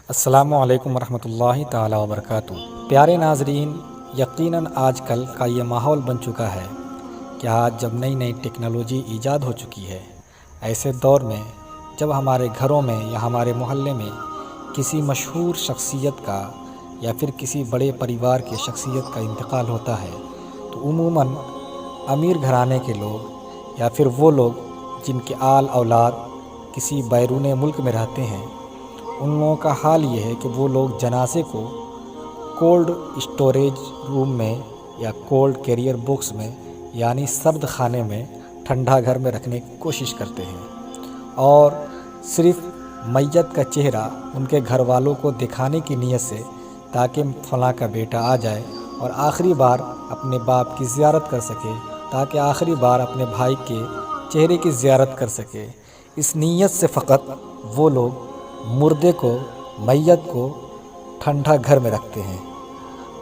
السلام علیکم ورحمۃ اللہ تعالی وبرکاتہ۔ پیارے ناظرین، یقیناً آج کل کا یہ ماحول بن چکا ہے کہ آج جب نئی نئی ٹیکنالوجی ایجاد ہو چکی ہے، ایسے دور میں جب ہمارے گھروں میں یا ہمارے محلے میں کسی مشہور شخصیت کا یا پھر کسی بڑے پریوار کی شخصیت کا انتقال ہوتا ہے تو عموماً امیر گھرانے کے لوگ یا پھر وہ لوگ جن کے آل اولاد کسی بیرون ملک میں رہتے ہیں، ان لوگوں کا حال یہ ہے کہ وہ لوگ جنازے کو کولڈ اسٹوریج روم میں یا کولڈ کیریئر باکس میں یعنی سرد خانے میں ٹھنڈا گھر میں رکھنے کی کوشش کرتے ہیں، اور صرف میت کا چہرہ ان کے گھر والوں کو دکھانے کی نیت سے، تاکہ فلاں کا بیٹا آ جائے اور آخری بار اپنے باپ کی زیارت کر سکے، تاکہ آخری بار اپنے بھائی کے چہرے کی زیارت کر سکے۔ اس نیت سے فقط وہ لوگ مردے کو، میت کو ٹھنڈا گھر میں رکھتے ہیں۔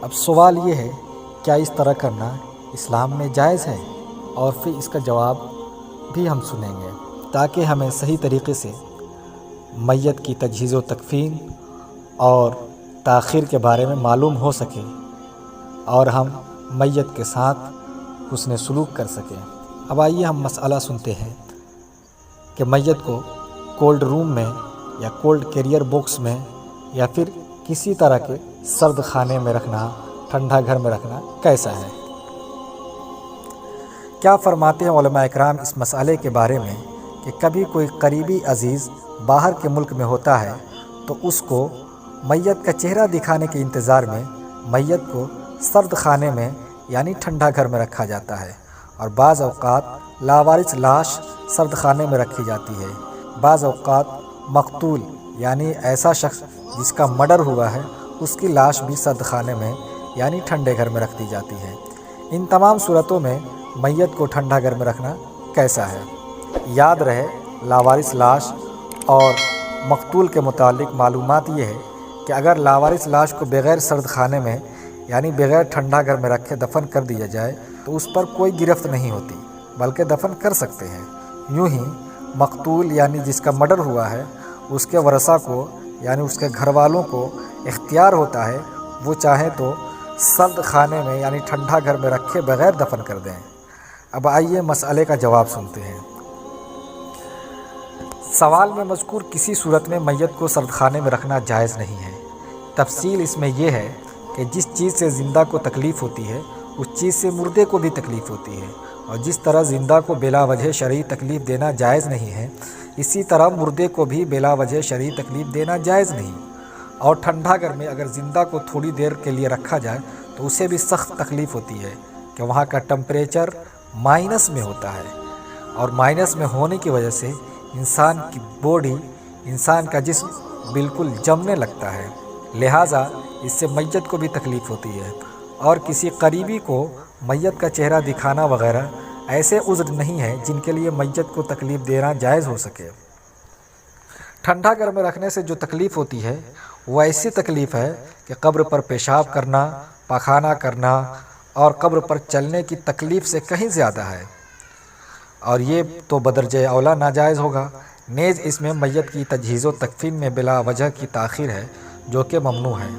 اب سوال یہ ہے، کیا اس طرح کرنا اسلام میں جائز ہے؟ اور پھر اس کا جواب بھی ہم سنیں گے، تاکہ ہمیں صحیح طریقے سے میت کی تجہیز و تکفین اور تاخیر کے بارے میں معلوم ہو سکے اور ہم میت کے ساتھ حسن سلوک کر سکیں۔ اب آئیے ہم مسئلہ سنتے ہیں کہ میت کو کولڈ روم میں یا کولڈ کیریئر باکس میں یا پھر کسی طرح کے سرد خانے میں رکھنا، ٹھنڈا گھر میں رکھنا کیسا ہے۔ کیا فرماتے ہیں علماء اکرام اس مسئلے کے بارے میں کہ کبھی کوئی قریبی عزیز باہر کے ملک میں ہوتا ہے تو اس کو میت کا چہرہ دکھانے کے انتظار میں میت کو سرد خانے میں یعنی ٹھنڈا گھر میں رکھا جاتا ہے، اور بعض اوقات لاوارث لاش سرد خانے میں رکھی جاتی ہے۔ بعض اوقات مقتول یعنی ایسا شخص جس کا مرڈر ہوا ہے، اس کی لاش بھی سرد خانے میں یعنی ٹھنڈے گھر میں رکھ دی جاتی ہے۔ ان تمام صورتوں میں میت کو ٹھنڈا گھر میں رکھنا کیسا ہے؟ یاد رہے، لاوارث لاش اور مقتول کے متعلق معلومات یہ ہے کہ اگر لاوارث لاش کو بغیر سرد خانے میں یعنی بغیر ٹھنڈا گھر میں رکھے دفن کر دیا جائے تو اس پر کوئی گرفت نہیں ہوتی، بلکہ دفن کر سکتے ہیں۔ یوں ہی مقتول یعنی جس کا مرڈر ہوا ہے، اس کے ورثاء کو یعنی اس کے گھر والوں کو اختیار ہوتا ہے، وہ چاہیں تو سرد خانے میں یعنی ٹھنڈا گھر میں رکھے بغیر دفن کر دیں۔ اب آئیے مسئلے کا جواب سنتے ہیں۔ سوال میں مذکور کسی صورت میں میت کو سرد خانے میں رکھنا جائز نہیں ہے۔ تفصیل اس میں یہ ہے کہ جس چیز سے زندہ کو تکلیف ہوتی ہے، اس چیز سے مردے کو بھی تکلیف ہوتی ہے، اور جس طرح زندہ کو بلا وجہ شرعی تکلیف دینا جائز نہیں ہے، اسی طرح مردے کو بھی بلا وجہ شرعی تکلیف دینا جائز نہیں۔ اور ٹھنڈا گھر میں اگر زندہ کو تھوڑی دیر کے لیے رکھا جائے تو اسے بھی سخت تکلیف ہوتی ہے کہ وہاں کا ٹمپریچر مائنس میں ہوتا ہے، اور مائنس میں ہونے کی وجہ سے انسان کی باڈی، انسان کا جسم بالکل جمنے لگتا ہے، لہٰذا اس سے میت کو بھی تکلیف ہوتی ہے۔ اور کسی قریبی کو میت کا چہرہ دکھانا وغیرہ ایسے عذر نہیں ہیں جن کے لیے میت کو تکلیف دینا جائز ہو سکے۔ ٹھنڈا گھر میں رکھنے سے جو تکلیف ہوتی ہے وہ ایسی تکلیف ہے کہ قبر پر پیشاب کرنا، پاخانہ کرنا اور قبر پر چلنے کی تکلیف سے کہیں زیادہ ہے، اور یہ تو بدرجہ اولا ناجائز ہوگا۔ نیز اس میں میت کی تجہیز و تکفین میں بلا وجہ کی تاخیر ہے، جو کہ ممنوع ہے۔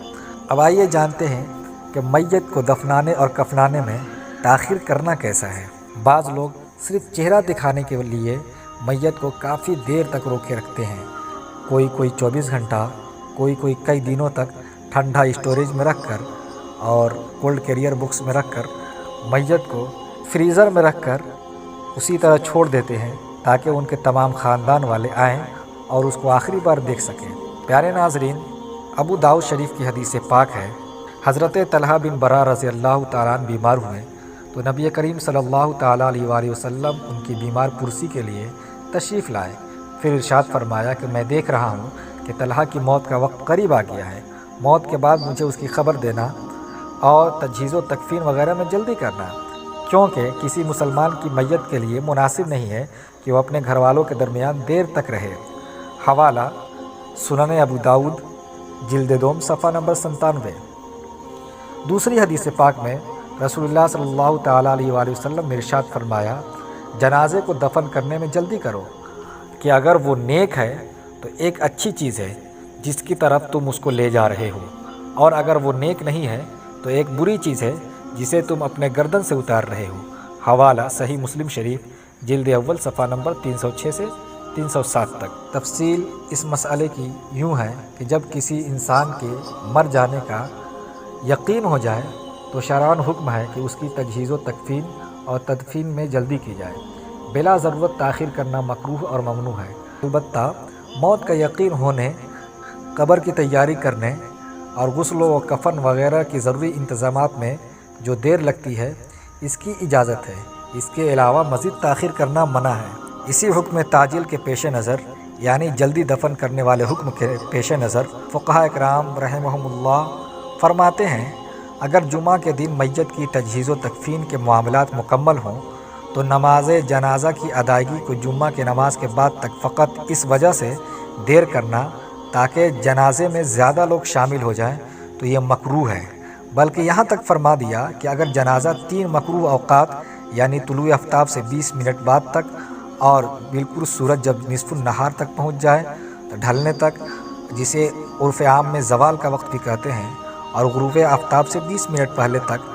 اب آئیے جانتے ہیں کہ میت کو دفنانے اور کفنانے میں تاخیر کرنا کیسا ہے۔ بعض لوگ صرف چہرہ دکھانے کے لیے میت کو کافی دیر تک روکے رکھتے ہیں، کوئی 24 گھنٹہ، کوئی کئی دنوں تک ٹھنڈا اسٹوریج میں رکھ کر اور کولڈ کیریئر باکس میں رکھ کر میت کو فریزر میں رکھ کر اسی طرح چھوڑ دیتے ہیں تاکہ ان کے تمام خاندان والے آئیں اور اس کو آخری بار دیکھ سکیں۔ پیارے ناظرین، ابو داؤد شریف کی حدیث پاک ہے، حضرت طلحہ بن برا رضی اللہ تعالیٰ عنہ بیمار ہوئے تو نبی کریم صلی اللہ تعالیٰ علیہ وآلہ وسلم ان کی بیمار پرسی کے لیے تشریف لائے۔ پھر ارشاد فرمایا کہ میں دیکھ رہا ہوں کہ طلحہ کی موت کا وقت قریب آ گیا ہے، موت کے بعد مجھے اس کی خبر دینا اور تجہیز و تکفین وغیرہ میں جلدی کرنا، کیونکہ کسی مسلمان کی میت کے لیے مناسب نہیں ہے کہ وہ اپنے گھر والوں کے درمیان دیر تک رہے۔ حوالہ سنن ابو داؤد جلد دوم صفحہ نمبر 97۔ دوسری حدیث پاک میں رسول اللہ صلی اللہ تعالیٰ علیہ وآلہ وسلم نے ارشاد فرمایا، جنازے کو دفن کرنے میں جلدی کرو، کہ اگر وہ نیک ہے تو ایک اچھی چیز ہے، جس کی طرف تم اس کو لے جا رہے ہو، اور اگر وہ نیک نہیں ہے تو ایک بری چیز ہے جسے تم اپنے گردن سے اتار رہے ہو۔ حوالہ صحیح مسلم شریف جلد اول صفحہ نمبر 306 سے 307 تک۔ تفصیل اس مسئلے کی یوں ہے کہ جب کسی انسان کے مر جانے کا یقین ہو جائے تو شرعاً حکم ہے کہ اس کی تجہیز و تکفین اور تدفین میں جلدی کی جائے۔ بلا ضرورت تاخیر کرنا مکروہ اور ممنوع ہے۔ البتہ موت کا یقین ہونے، قبر کی تیاری کرنے اور غسل و کفن وغیرہ کی ضروری انتظامات میں جو دیر لگتی ہے اس کی اجازت ہے۔ اس کے علاوہ مزید تاخیر کرنا منع ہے۔ اسی حکم تعجیل کے پیش نظر، یعنی جلدی دفن کرنے والے حکم کے پیش نظر، فقہاء کرام رحمہم اللہ فرماتے ہیں اگر جمعہ کے دن میت کی تجہیز و تکفین کے معاملات مکمل ہوں تو نماز جنازہ کی ادائیگی کو جمعہ کی نماز کے بعد تک فقط اس وجہ سے دیر کرنا تاکہ جنازے میں زیادہ لوگ شامل ہو جائیں تو یہ مکروہ ہے، بلکہ یہاں تک فرما دیا کہ اگر جنازہ 3 مکروہ اوقات یعنی طلوع آفتاب سے 20 منٹ بعد تک اور بالکل سورج جب نصف النہار تک پہنچ جائے تو ڈھلنے تک، جسے عرف عام میں زوال کا وقت بھی کہتے ہیں، اور غروب آفتاب سے 20 منٹ پہلے تک،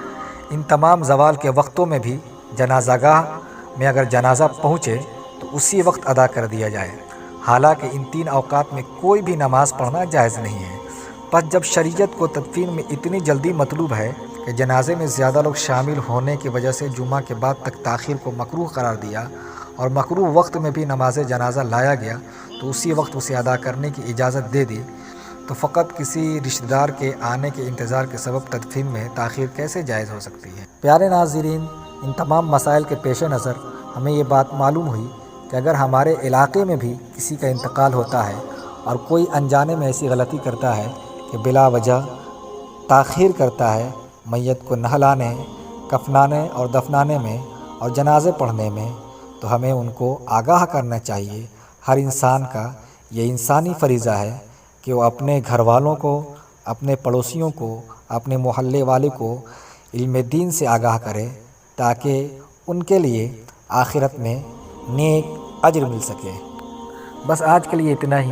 ان تمام زوال کے وقتوں میں بھی جنازہ گاہ میں اگر جنازہ پہنچے تو اسی وقت ادا کر دیا جائے، حالانکہ ان 3 اوقات میں کوئی بھی نماز پڑھنا جائز نہیں ہے۔ پس جب شریعت کو تدفین میں اتنی جلدی مطلوب ہے کہ جنازے میں زیادہ لوگ شامل ہونے کی وجہ سے جمعہ کے بعد تک تاخیر کو مکروہ قرار دیا اور مکروہ وقت میں بھی نماز جنازہ لایا گیا تو اسی وقت اسے ادا کرنے کی اجازت دے دی، تو فقط کسی رشتہ دار کے آنے کے انتظار کے سبب تدفین میں تاخیر کیسے جائز ہو سکتی ہے؟ پیارے ناظرین، ان تمام مسائل کے پیش نظر ہمیں یہ بات معلوم ہوئی کہ اگر ہمارے علاقے میں بھی کسی کا انتقال ہوتا ہے اور کوئی انجانے میں ایسی غلطی کرتا ہے کہ بلا وجہ تاخیر کرتا ہے میت کو نہلانے، کفنانے اور دفنانے میں اور جنازے پڑھنے میں، تو ہمیں ان کو آگاہ کرنا چاہیے۔ ہر انسان کا یہ انسانی فریضہ ہے کہ وہ اپنے گھر والوں کو، اپنے پڑوسیوں کو، اپنے محلے والے کو علم دین سے آگاہ کرے تاکہ ان کے لیے آخرت میں نیک اجر مل سکے۔ بس آج کے لیے اتنا ہی۔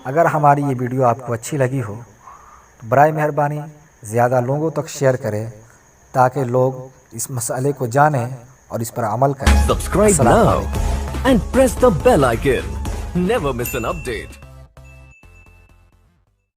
اگر ہماری یہ ویڈیو آپ کو اچھی لگی ہو تو برائے مہربانی زیادہ لوگوں تک شیئر کریں تاکہ لوگ اس مسئلے کو جانیں اور اس پر عمل کریں۔ Subscribe now and press the bell icon. Never miss an update.